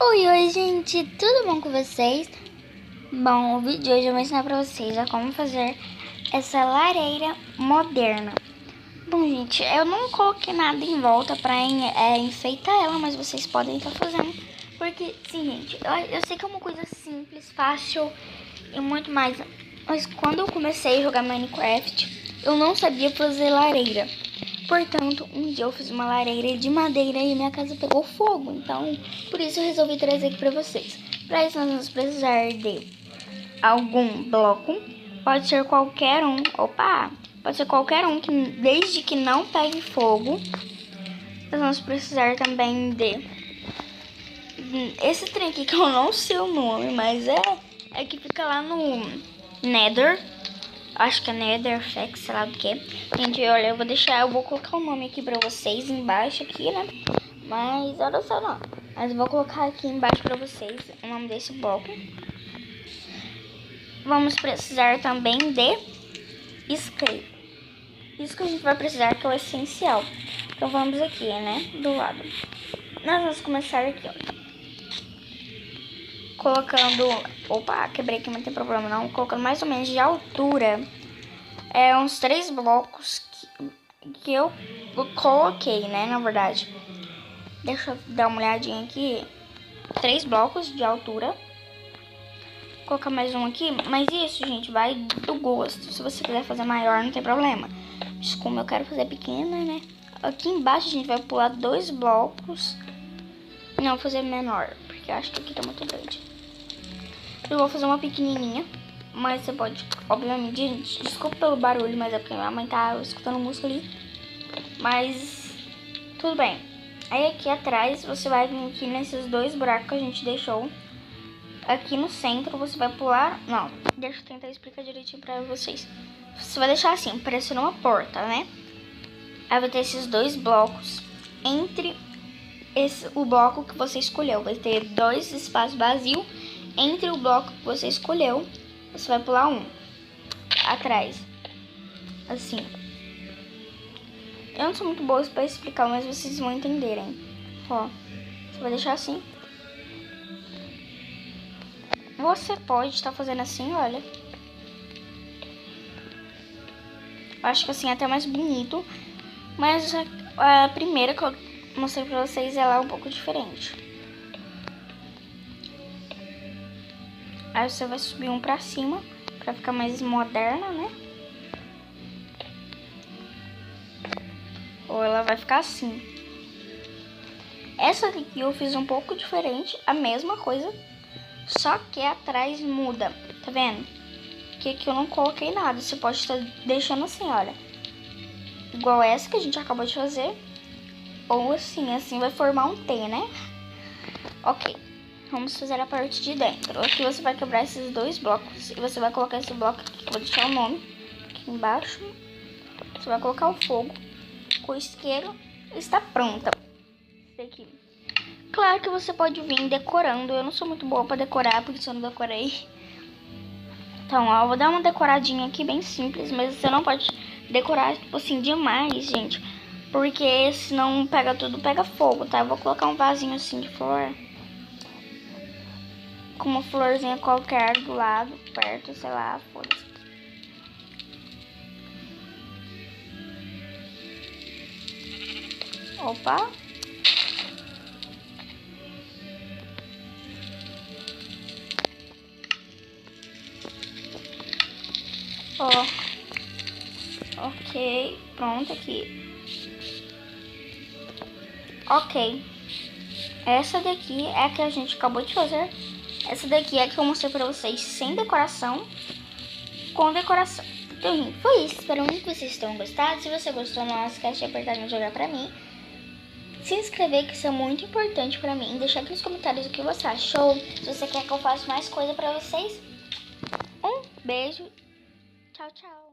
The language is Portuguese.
Oi, gente, tudo bom com vocês? Bom, o vídeo de hoje eu vou ensinar pra vocês a como fazer essa lareira moderna. Bom, gente, eu não coloquei nada em volta pra enfeitar ela, mas vocês podem estar fazendo. Porque, sim, gente, eu sei que é uma coisa simples, fácil e muito mais. Mas quando eu comecei a jogar Minecraft, eu não sabia fazer lareira. Portanto, um dia eu fiz uma lareira de madeira e minha casa pegou fogo. Então, por isso eu resolvi trazer aqui pra vocês. Para isso, nós vamos precisar de algum bloco. Pode ser qualquer um. Opa! Pode ser qualquer um, desde que não pegue fogo. Nós vamos precisar também de esse trem aqui que eu não sei o nome, mas é que fica lá no Nether. Acho que é Netherflex, sei lá do que. Gente, olha, eu vou colocar o nome aqui pra vocês embaixo aqui, né? Mas olha só não. Mas eu vou colocar aqui embaixo pra vocês o nome desse bloco. Vamos precisar também de isqueiro. Isso que a gente vai precisar, que é o essencial. Então vamos aqui, né? Do lado. Nós vamos começar aqui, ó. Colocando... Opa, quebrei aqui, não tem problema não. Colocando mais ou menos de altura. Uns 3 blocos que eu coloquei, né? Na verdade. Deixa eu dar uma olhadinha aqui. 3 blocos de altura. Vou colocar mais um aqui. Mas isso, gente, vai do gosto. Se você quiser fazer maior, não tem problema. Mas como eu quero fazer pequena, né? Aqui embaixo a gente vai pular 2 blocos. Não, vou fazer menor, porque eu acho que aqui tá muito grande. Eu vou fazer uma pequenininha. Mas você pode, obviamente, gente, desculpa pelo barulho, mas é porque minha mãe tá escutando música ali. Mas, tudo bem. Aí aqui atrás, você vai vir aqui nesses 2 buracos que a gente deixou. Aqui no centro, você vai pular... Não, deixa eu tentar explicar direitinho pra vocês. Você vai deixar assim, parecendo uma porta, né? Aí vai ter esses 2 blocos. Entre o bloco que você escolheu. Vai ter 2 espaços vazios. Entre o bloco que você escolheu, você vai pular um atrás, assim. Eu não sou muito boa pra explicar, mas vocês vão entenderem. Ó, você vai deixar assim. Você pode estar fazendo assim, olha. Acho que assim é até mais bonito. Mas a primeira que eu mostrei pra vocês, ela é um pouco diferente. Aí você vai subir um pra cima, pra ficar mais moderna, né? Ou ela vai ficar assim. Essa daqui eu fiz um pouco diferente, a mesma coisa, só que atrás muda, tá vendo? Que aqui eu não coloquei nada, você pode estar deixando assim, olha. Igual essa que a gente acabou de fazer. Ou assim vai formar um T, né? Ok. Vamos fazer a parte de dentro. Aqui você vai quebrar esses 2 blocos. E você vai colocar esse bloco aqui, que eu vou deixar o nome aqui embaixo. Você vai colocar o fogo com o isqueiro. Está pronta. Esse aqui. Claro que você pode vir decorando. Eu não sou muito boa pra decorar, porque eu não decorei. Então, ó, eu vou dar uma decoradinha aqui bem simples. Mas você não pode decorar, tipo assim, demais, gente. Porque senão pega tudo, pega fogo, tá? Eu vou colocar um vasinho assim de flor. Com uma florzinha qualquer do lado, perto, sei lá, foda-se. Opa. Ó. Ok, pronto aqui. Ok. Essa daqui é a que a gente acabou de fazer. Essa daqui é a que eu mostrei pra vocês sem decoração, com decoração. Então, gente, foi isso. Espero muito que vocês tenham gostado. Se você gostou, não esquece de apertar no joinha pra mim. Se inscrever, que isso é muito importante pra mim. Deixar aqui nos comentários o que você achou. Se você quer que eu faça mais coisa pra vocês. Um beijo. Tchau, tchau.